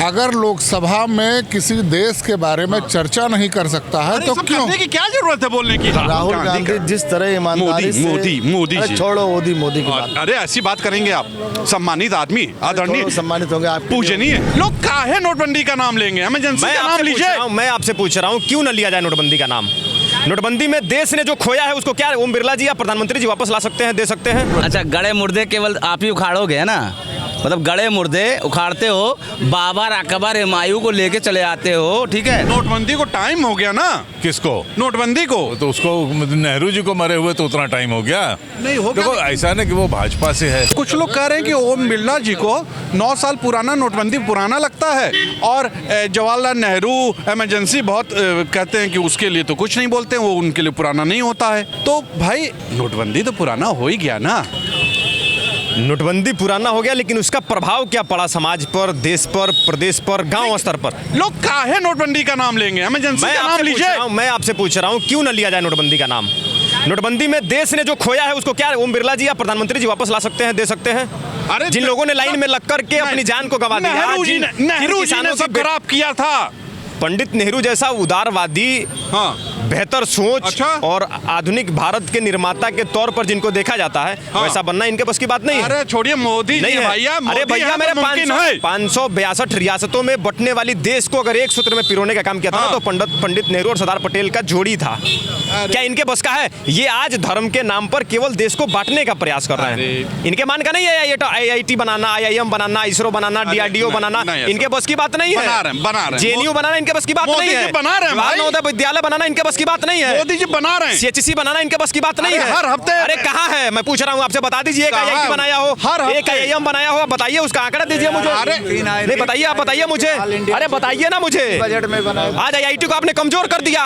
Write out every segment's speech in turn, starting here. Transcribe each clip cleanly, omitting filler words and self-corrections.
अगर लोकसभा में किसी देश के बारे में चर्चा नहीं कर सकता है तो क्यों? करने की क्या जरूरत है बोलने की? राहुल गांधी जिस तरह ईमानदारी से मोदी अरे जी। छोड़ो मोदी की बात। अरे ऐसी बात करेंगे आप? सम्मानित आदमी, आदरणीय, छोड़ो, सम्मानित होंगे आप। पूजनीय लोग काहे नोटबंदी का नाम लेंगे? इमरजेंसी का नाम लीजिए। मैं आपसे पूछ रहा हूँ क्यों न लिया जाए नोटबंदी का नाम? नोटबंदी में देश ने जो खोया है उसको क्या ओम बिरला जी या प्रधानमंत्री जी वापस ला सकते हैं, दे सकते हैं? अच्छा, गड़े मुर्दे केवल आप ही उखाड़ोगे है ना? मतलब गड़े मुर्दे उखाड़ते हो, बाबर अकबर हुमायूं को लेके चले आते हो, ठीक है? नोटबंदी को टाइम हो गया ना। किसको? नोटबंदी को। तो उसको नेहरू जी को मरे हुए तो उतना टाइम हो गया नहीं हो गया। देखो ऐसा नहीं कि वो भाजपा से है। कुछ लोग कह रहे हैं कि ओम बिरला जी को 9 साल पुराना नोटबंदी पुराना लगता है और जवाहरलाल नेहरू इमरजेंसी बहुत कहते हैं कि उसके लिए तो कुछ नहीं बोलते हैं, वो उनके लिए पुराना नहीं होता है। तो भाई नोटबंदी तो पुराना हो ही गया ना। नोटबंदी पुराना हो गया लेकिन उसका प्रभाव क्या पड़ा समाज पर, देश पर, प्रदेश पर, गांव स्तर पर? लोग काहे नोटबंदी का नाम लेंगे? इमरजेंसी का नाम लीजिए। मैं आपसे पूछ रहा हूँ क्यों न लिया जाए नोटबंदी का नाम? नोटबंदी में देश ने जो खोया है उसको क्या ओम बिरला जी या प्रधानमंत्री जी वापस ला सकते हैं, दे सकते हैं? अरे जिन लोगों ने लाइन में लग करके अपनी जान को गंवा दिया, नेहरू जी ने सब खराब किया था। पंडित नेहरू जैसा उदारवादी, बेहतर सोच, अच्छा? और आधुनिक भारत के निर्माता के तौर पर जिनको देखा जाता है, वैसा बनना इनके बस की बात नहीं है। अरे छोड़िए मोदी नहीं जी है भैया। अरे भैया, मेरे 562 रियासतों में बंटने वाली देश को अगर एक सूत्र में पिरोने का काम किया था ना, तो पंडित नेहरू और सरदार पटेल का जोड़ी था। क्या इनके बस का है? ये आज धर्म के नाम पर केवल देश को बांटने का प्रयास कर रहे हैं। इनके मान का नहीं है ये IIT बनाना, IIM बनाना, इसरो बनाना, DRDO बनाना, इनके बस की बात नहीं है। बना रहे JNU बनाना इनके बस की बात नहीं है। बना रहे हैं भाई। नवोदय विद्यालय बनाना इनके बस की बात नहीं है। मोदी जी बना रहे हैं। CHC बनाना इनके बस की बात नहीं है। हर हफ्ते। अरे कहाँ है? मैं पूछ रहा हूँ आपसे, बता दीजिए। एक IIT बनाया हो, एक IIM बनाया हो, बताइए उसका आंकड़ा दीजिए मुझे। अरे नहीं बताइए, आप बताइए मुझे। अरे बताइए ना मुझे। आज IIT को आपने कमजोर कर दिया।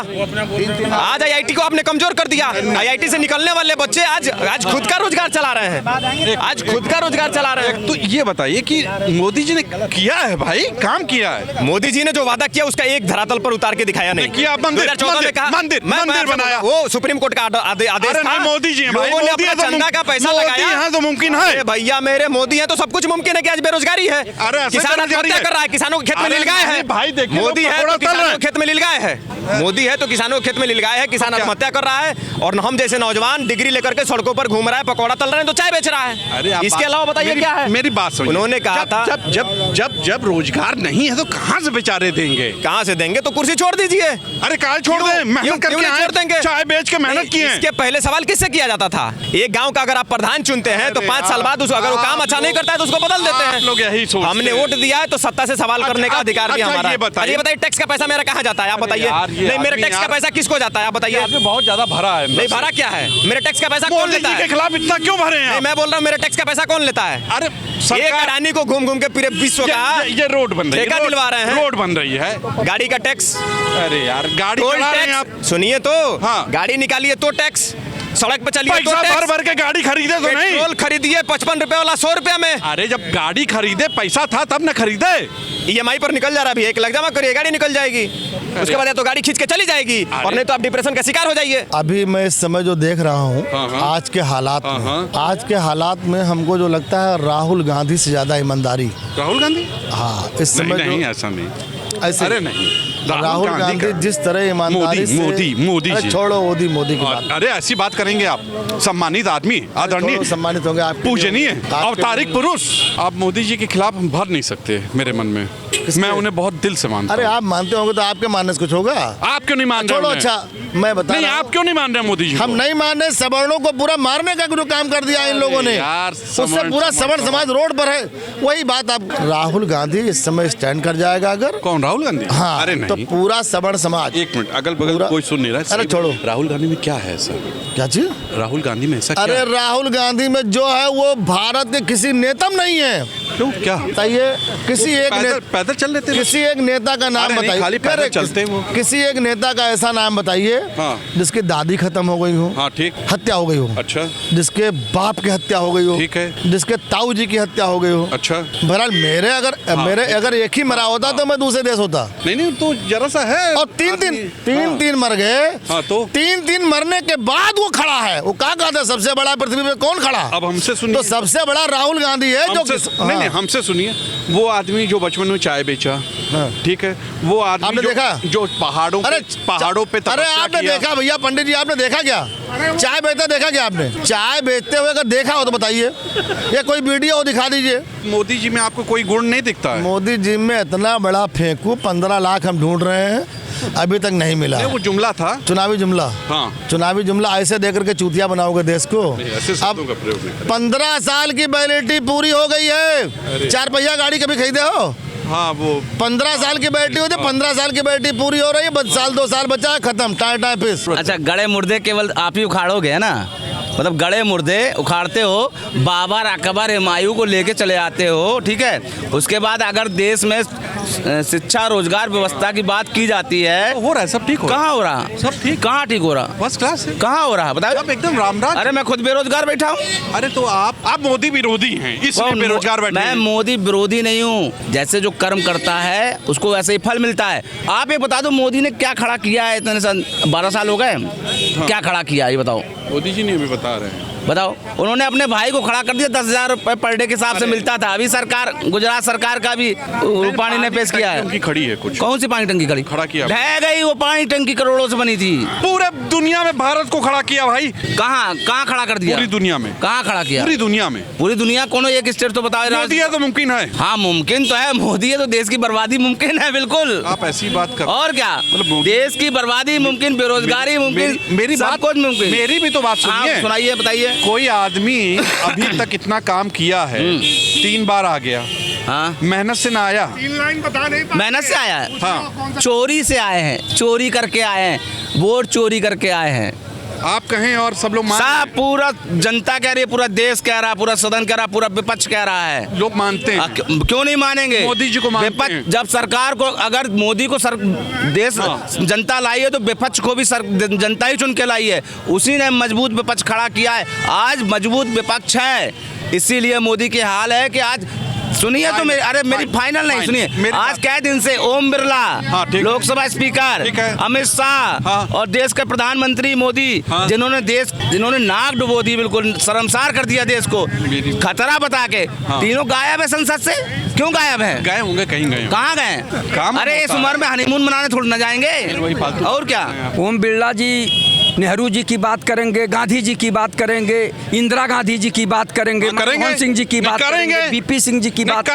आज IIT को आपने कमजोर कर दिया। IIT से निकलने वाले बच्चे आज खुद का रोजगार चला रहे हैं। आज खुद का रोजगार चला रहे हैं। तो ये बताइए कि मोदी जी ने किया है भाई, काम किया है। मोदी जी ने जो वादा किया उसका एक धरातल पर उतार के दिखाया नहीं किया। मंदिर बनाया, वो सुप्रीम कोर्ट का आदेश था। मोदी जी लोगों ने अपना चंदा का पैसा लगाया तो मुमकिन है। भैया मेरे मोदी है तो सब कुछ मुमकिन है कि आज बेरोजगारी है। किसान आत्महत्या कर रहा है, किसानों के खेत में नीलगाय है। भाई देखिए, मोदी है तो किसानों के खेत में नीलगाय है। मोदी है तो किसानों के खेत में नीलगाय है, किसान आत्महत्या कर रहा है, और हम जैसे नौजवान डिग्री लेकर के सड़कों पर घूम रहा है, पकौड़ा तल रहे हैं, तो चाय बेच रहा है। इसके अलावा बताइए क्या है? मेरी बात सुनिए। उन्होंने कहा था जब रोजगार नहीं है तो कहाँ से बेचारे देंगे? कहाँ से देंगे? तो कुर्सी छोड़ दीजिए। अरे कहाँ छोड़ दें? मेहनत करके छोड़ देंगे, चाय बेच के मेहनत किए। इसके पहले सवाल किससे किया जाता था? एक गांव का अगर आप प्रधान चुनते हैं तो 5 साल बाद अगर वो काम अच्छा नहीं करता है तो उसको बदल देते हैं। लोग यही सोचते हैं। हमने वोट दिया है तो सत्ता से सवाल करने का अधिकार भी हमारा है। ये बताइए टैक्स का पैसा मेरा कहाँ जाता है? आप बताइए। नहीं, मेरे टैक्स का पैसा किसको जाता है? आप बताइए। बहुत ज्यादा भरा है। नहीं, भरा क्या है? मेरे टैक्स का पैसा कौन लेता है? के खिलाफ इतना क्यों भरे हैं? मैं बोल रहा हूँ, मेरे टैक्स का पैसा कौन लेता है? अरे एक अडानी को घूम घूम के पूरे विश्व का ये रोड बन रही है, ठेका दिलवा रहे हैं। रोड बन रही है, गाड़ी का टैक्स। अरे यार गाड़ी चला रहे हैं आप। सुनिए तो, हाँ। गाड़ी निकालिए तो टैक्स, सड़क पे चलिए तो पैसा भर के गाड़ी खरीदे तो नहीं। पेट्रोल खरीदिए 55 रुपए वाला 100 रुपया में। अरे जब गाड़ी खरीदे पैसा था तब न खरीदे। EMI पर निकल जा रहा है, 1 लाख जमा करिए, गाड़ी निकल जाएगी। उसके बाद या तो गाड़ी खींच के चली जाएगी और नहीं तो आप डिप्रेशन का शिकार हो जाइए। अभी मैं इस समय जो देख रहा हूँ आज के हालात में हमको जो लगता है राहुल गांधी से ज्यादा ईमानदारी। राहुल गांधी? हाँ, इस समय नहीं ऐसा नहीं। ऐसे अरे नहीं, राहुल गांधी जिस तरह ईमानदारी से मोदी जी। छोड़ो मोदी की बात। अरे ऐसी बात करेंगे आप? सम्मानित आदमी, आदरणीय, सम्मानित होंगे आप, पूजनीय, अवतारिक पुरुष। आप मोदी जी के खिलाफ भर नहीं सकते मेरे मन में। मैं उन्हें बहुत दिल से मानता हूं। अरे आप मानते होंगे तो आपके मानने से कुछ होगा? आप क्यों नहीं मान रहे? छोड़ो, अच्छा मैं बता नहीं, रहा आप क्यों नहीं मान रहे मोदी जी? हम नहीं मान रहे। सवर्णों को पूरा मारने का जो काम कर दिया इन लोगों ने, उससे पूरा सवर्ण समाज रोड पर है। वही बात आप, राहुल गांधी इस समय स्टैंड कर जाएगा अगर। कौन? राहुल गांधी? हाँ, अरे नहीं, तो पूरा सवर्ण समाज। एक मिनट, अगल बगल कोई सुन नहीं रहा। अरे छोड़ो, राहुल गांधी में क्या है सर? क्या चीज? राहुल गांधी में ऐसा क्या? अरे राहुल गांधी में जो है वो भारत के किसी नेता में नहीं है। क्यों? क्या बताइए? किसी एक पैदल चल लेते? किसी एक नेता का नाम बताइए। खाली पैदल चलते वो। किसी एक नेता का ऐसा नाम बताइए जिसकी दादी खत्म हो गई हो, ठीक, हत्या हो गई हो, अच्छा, जिसके बाप की हत्या हो गई हो, ठीक है, जिसके ताऊ जी की हत्या हो गई हो, अच्छा। बहरहाल मेरे अगर एक ही मरा होता तो मैं दूसरे देश होता। नहीं तो जरा सा है। और तीन मर गए। तो तीन मरने के बाद वो खड़ा है। वो कहा था सबसे बड़ा पृथ्वी में कौन खड़ा? अब हमसे सुनिए। तो सबसे बड़ा राहुल गांधी है जो नहीं, हमसे सुनिए। वो आदमी जो बचपन में चाय बेचा, हाँ। ठीक है, वो आदमी आपने देखा? जो पहाड़ों पे अरे तपस्या आपने किया। देखा भैया पंडित जी, आपने देखा क्या? चाय बेचता देखा क्या आपने? चाय बेचते हुए अगर देखा हो तो बताइए, या कोई वीडियो हो दिखा दीजिए। मोदी जी में आपको कोई गुण नहीं दिखता है? मोदी जी में इतना बड़ा फेंकू, 15 लाख हम ढूंढ रहे हैं, अभी तक नहीं मिला। नहीं, वो जुमला था। चुनावी जुमला, हाँ। चुनावी जुमला ऐसे दे करके चूतिया बनाओगे देश को। ऐसे शब्दों का प्रयोग नहीं करें। 15 साल की वैलिडिटी पूरी हो गई है। 4 पहिया गाड़ी कभी खरीदे हो? हाँ, वो 15 साल की बैटरी होती है, 15 साल की बैटरी पूरी हो रही है, बस साल 2 साल बचा है, खत्म, टाइम टाइम फिस। अच्छा, गड़े मुर्दे केवल आप ही उखाड़ोगे है ना, मतलब गड़े मुर्दे उखाड़ते हो, बाबर अकबर हुमायूं को लेके चले आते हो, ठीक है। उसके बाद अगर देश में शिक्षा रोजगार व्यवस्था की बात की जाती है, हो रहा है, सब ठीक हो रहा है। कहाँ हो रहा? सब ठीक। कहाँ ठीक हो रहा? फर्स्ट क्लास है। कहाँ हो रहा बताओ? सब एकदम रामराज। अरे मैं खुद बेरोजगार बैठा हूँ। अरे तो आप मोदी विरोधी हैं, इसलिए बेरोजगार बैठे मैं हैं। मोदी विरोधी नहीं हूँ। जैसे जो कर्म करता है उसको वैसे ही फल मिलता है। आप ये बता दो, मोदी ने क्या खड़ा किया है? इतने 12 साल हो गए, क्या खड़ा किया ये बताओ? मोदी जी ने भी बता रहे हैं। बताओ। उन्होंने अपने भाई को खड़ा कर दिया, 10,000 रुपए पर डे के हिसाब से मिलता था। अभी सरकार, गुजरात सरकार का भी रूपाणी ने पेश किया है। उनकी खड़ी है कुछ। कौन सी पानी टंकी खड़ी? खड़ा किया। ढह गई वो पानी टंकी, करोड़ों से बनी थी। पूरे दुनिया में भारत को खड़ा किया भाई। कहाँ कहाँ खड़ा कर दिया? पूरी दुनिया में। कहाँ खड़ा किया? पूरी दुनिया में। पूरी दुनिया कोनो एक स्टेट तो बताओ। मोदी है तो मुमकिन है। हाँ मुमकिन तो है, मोदी है तो देश की बर्बादी मुमकिन है, बिल्कुल। आप ऐसी बात कर। और क्या, मतलब देश की बर्बादी मुमकिन, बेरोजगारी मुमकिन, मेरी सब बात कुछ मुमकिन। मेरी भी तो बात सुनिए। हाँ, सुनाइए, बताइए। कोई आदमी अभी तक इतना काम किया है, 3 बार आ गया, हाँ, मेहनत से ना आया। मेहनत से आया है। हाँ, चोरी से आए हैं, चोरी करके आए हैं, वोट चोरी करके आए हैं। आप कहें और सब लोग सब पूरा जनता कह रही है, पूरा देश कह रहा है, पूरा सदन कह रहा है, पूरा विपक्ष कह रहा है। लोग मानते हैं। क्यों नहीं मानेंगे? मोदी जी को मानते विपक्ष हैं। जब सरकार को, अगर मोदी को देश जनता लाई है तो विपक्ष को भी जनता ही चुन के लाई है। उसी ने मजबूत विपक्ष खड़ा किया है। आज मजबूत विपक्ष है, इसीलिए मोदी के हाल है कि आज सुनिए तो मेरी फाइनल नहीं सुनिए। आज कई दिन से ओम बिरला, हाँ, लोकसभा स्पीकर, अमित शाह, हाँ, और देश के प्रधानमंत्री मोदी, हाँ, जिन्होंने नाक डुबो दी, बिल्कुल शर्मसार कर दिया देश को, खतरा बता के, हाँ, तीनों गायब है संसद से। क्यों गायब है? गए होंगे, कहीं गए। कहाँ गए? काम अरे इस उम्र में हनीमून मनाने थोड़ी ना जाएंगे, और क्या। ओम बिरला जी नेहरू जी की बात करेंगे, गांधी जी की बात करेंगे, इंदिरा गांधी जी की बात करेंगे, मनमोहन सिंह जी की बात करेंगे, बीपी सिंह जी की बात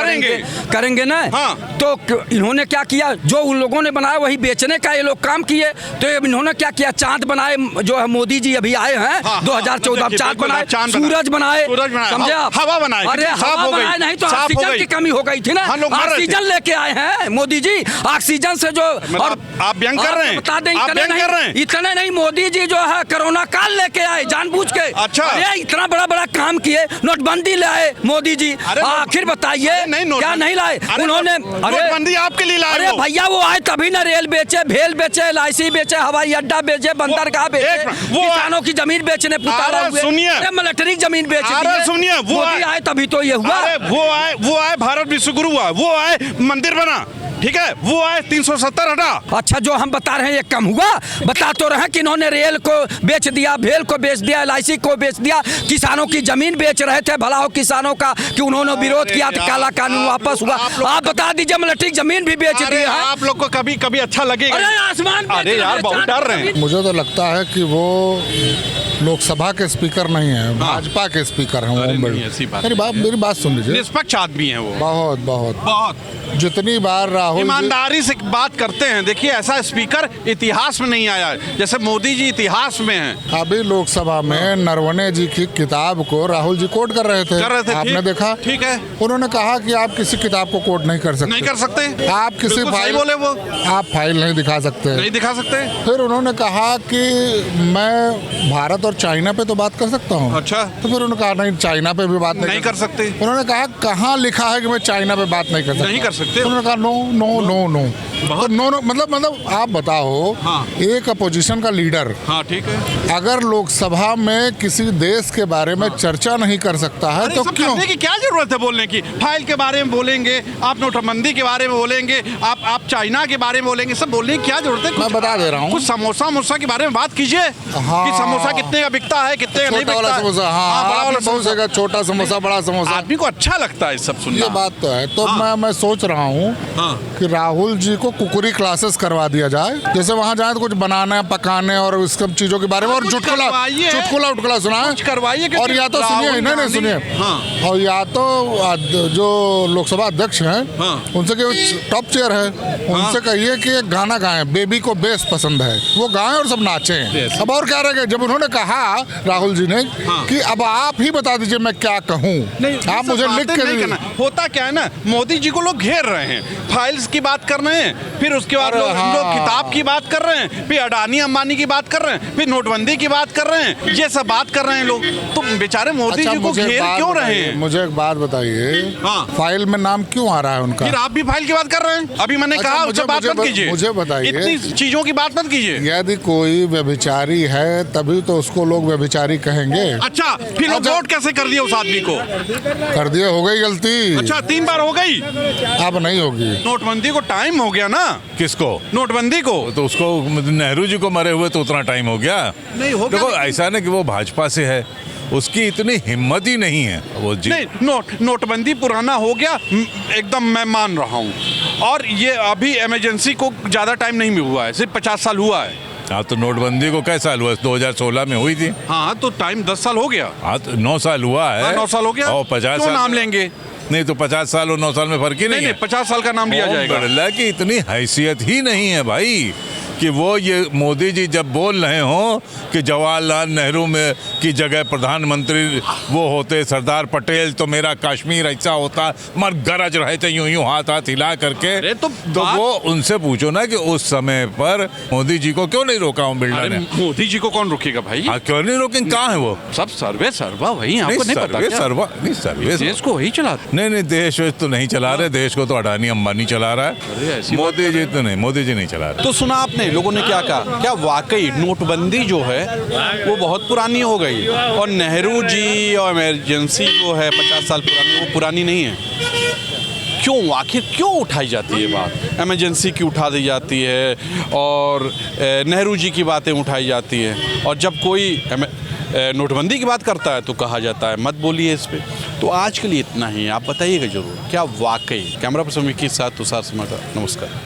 करेंगे ना। हाँ। तो इन्होंने क्या किया? जो उन लोगों ने बनाया वही बेचने का ये लोग काम किए। तो इन्होंने क्या किया? चांद बनाए, जो है मोदी जी अभी आए हैं, 2014 चांद बनाए, सूरज बनाए, समझे आप? हवा बनाए। अरे हवा बनाए नहीं तो ऑक्सीजन की कमी हो गई थी ना। ऑक्सीजन लेके आए हैं मोदी जी, ऑक्सीजन से जो। और आप व्यंग कर रहे हैं? बता दें, इतने नहीं, मोदी जी जो है कोरोना काल लेके आए जानबूझ के। अच्छा, अरे इतना बड़ा बड़ा काम किए, नोटबंदी लाए मोदी जी। आखिर बताइए क्या नहीं लाए उन्होंने? नोटबंदी आपके लिए लाए। अरे भैया वो आए तभी ना, रेल बेचे, भेल बेचे, LIC बेचे, हवाई अड्डा बेचे, बंदरगाह बेचे, किसानों की जमीन बेचने पुकारा हुए, मिलिट्री जमीन बेच दी। सुनिए, वो आए तभी तो ये हुआ। वो आए भारत विश्वगुरु हुआ, वो आए मंदिर बना, ठीक है, वो आए 370 हटा। अच्छा, जो हम बता रहे हैं ये कम हुआ? बता तो रहे कि इन्होंने रेल को बेच दिया, भेल को बेच दिया, LIC को बेच दिया, किसानों की जमीन बेच रहे थे। भला हो किसानों का कि उन्होंने विरोध किया तो काला कानून वापस हुआ। आप बता दीजिए, मिलिट्री जमीन भी बेच दी है। आप लोग को कभी कभी अच्छा लगेगा? अरे आसमान, अरे यार बहुत डर रहे हैं। मुझे तो लगता है कि वो लोकसभा के स्पीकर नहीं है, भाजपा के स्पीकर हैं ओम बिरला। मेरी बात सुन लीजिए, निष्पक्ष आदमी है वो। बहुत बहुत बहुत जितनी बार राहुल ईमानदारी से बात करते हैं। देखिए, ऐसा स्पीकर इतिहास में नहीं आया है, जैसे मोदी जी इतिहास में हैं। अभी लोकसभा में नरवणे जी की किताब को राहुल जी कोट कर रहे थे। आपने देखा? ठीक है। उन्होंने कहा कि आप किसी किताब को कोट नहीं कर सकते। नहीं कर सकते। आप किसी फाइल बोले वो, आप फाइल नहीं दिखा सकते। नहीं दिखा सकते। फिर उन्होंने कहा कि मैं भारत और चाइना पे तो बात कर सकता हूँ। अच्छा। तो फिर उन्होंने कहा नहीं, चाइना पे भी बात नहीं कर सकते। उन्होंने कहा कहाँ लिखा है कि मैं चाइना पे बात नहीं कर सकता? नहीं कर सकते। उन्होंने कहा नो नो नो नो। तो नो मतलब आप बताओ, हाँ। एक अपोजिशन का लीडर हाँ ठीक है। अगर लोकसभा में किसी देश के बारे में चर्चा नहीं कर सकता है तो सब क्यों? करने की क्या जरूरत है बोलने की? फाइल के बारे में बोलेंगे, आप नोटबंदी के बारे में बोलेंगे, आप चाइना के बारे में बोलेंगे, सब बोलने की क्या जरूरत है? मैं बता दे रहा हूँ। कुछ समोसा के बारे में बात कीजिए। हाँ। कि समोसा कितने का बिकता है, कितने का नहीं छोटा बिकता वाला है। समोसा, हाँ, हाँ, बड़ा वाला बहुत जगह छोटा समोसा, बड़ा समोसा, आदमी को अच्छा लगता है सब सुनना। ये बात तो है। तो मैं सोच रहा हूँ कि राहुल जी को कुकुरी क्लासेस करवा दिया जाए, जैसे वहाँ जाए तो कुछ बनाने पकाने और इस सब चीजों के बारे में, और चुटकुला उटकुला सुनाए, करवाइए। और या तो सुनिए, नहीं सुनिए, और या तो जो लोकसभा अध्यक्ष हैं उनसे टॉप चेयर है, उनसे कहिए कि एक गाना गाएं, बेबी को बेस पसंद है, वो गाएं और सब नाचें। अब और क्या रह गया? जब उन्होंने कहा राहुल जी ने कि अब आप ही बता दीजिए मैं क्या कहूँ, आप मुझे लिख के होता क्या है ना, मोदी जी को लोग घेर रहे हैं, फाइल्स की बात कर रहे हैं, फिर उसके बाद लोग किताब की बात कर रहे हैं, फिर अडानी अंबानी की बात कर रहे हैं, फिर नोटबंदी की बात कर रहे हैं, ये सब बात कर रहे हैं लोग। तो बेचारे मोदी जी को घेर क्यों रहे हैं? मुझे एक बात बताइए, फाइल में नाम क्यों आ रहा है उनका? फिर आप भी फाइल की बात कर रहे हैं। अभी मैंने कहा उससे बात मत कीजिए, मुझे बताइए, इतनी चीजों की बात मत कीजिए। यदि कोई व्यभिचारी है तभी तो उसको लोग व्यभिचारी कहेंगे। अच्छा, फिर वोट कैसे कर दिया उस आदमी को? कर दिया, हो गई गलती। अच्छा, 3 बार हो गई, अब नहीं होगी। नोटबंदी को टाइम हो गया ना। किसको? नोटबंदी को। तो उसको नेहरू जी को मरे हुए तो उतना टाइम हो गया नहीं हो गया। देखो ऐसा ना कि वो भाजपा से है, उसकी इतनी हिम्मत ही नहीं है वो जी। नहीं, नोटबंदी पुराना हो गया एकदम, मैं मान रहा हूँ। और ये अभी इमरजेंसी को ज़्यादा टाइम नहीं हुआ है, सिर्फ 50 साल हुआ है। हाँ, तो नोटबंदी को कैसा साल हुआ? 2016 में हुई थी। हाँ, तो टाइम 10 साल हो गया। हाँ, तो 9 साल हुआ है। 9 साल हो गया। और 50 साल नाम लेंगे? नहीं, तो 50 साल और 9 साल में फर्क ही नहीं है। 50 साल का नाम लिया जाएगा। बिरला की इतनी हैसियत ही नहीं है भाई कि वो ये मोदी जी जब बोल रहे हो कि जवाहरलाल नेहरू में की जगह प्रधानमंत्री वो होते सरदार पटेल तो मेरा कश्मीर ऐसा होता, मर गरज रहे थे यूं हाथ हिला करके। तो वो उनसे पूछो ना कि उस समय पर मोदी जी को क्यों नहीं रोका हूँ बिरला ने? मोदी जी को कौन रोकेगा भाई? हाँ, क्यों नहीं रोकेंगे? कहाँ है वो? सब सर्वा वही, आपको नहीं पता क्या? सर्वे देश को वही चलाते। नहीं, देश तो नहीं चला रहे, देश को तो अडानी अंबानी चला रहा है, मोदी जी तो नहीं, मोदी जी नहीं चला रहे। तो सुना आपने लोगों ने क्या कहा? क्या वाकई नोटबंदी जो है वो बहुत पुरानी हो गई, और नेहरू जी और इमरजेंसी जो है 50 साल पुरानी, वो पुरानी नहीं है? क्यों, आखिर क्यों उठाई जाती है बात? इमरजेंसी की उठा दी जाती है और नेहरू जी की बातें उठाई जाती हैं, और जब कोई नोटबंदी की बात करता है तो कहा जाता है मत बोलिए इस पे। तो आज के लिए इतना ही, आप बताइएगा जरूर क्या वाकई। कैमरा पर्सन के साथ तुषार समाचार, नमस्कार।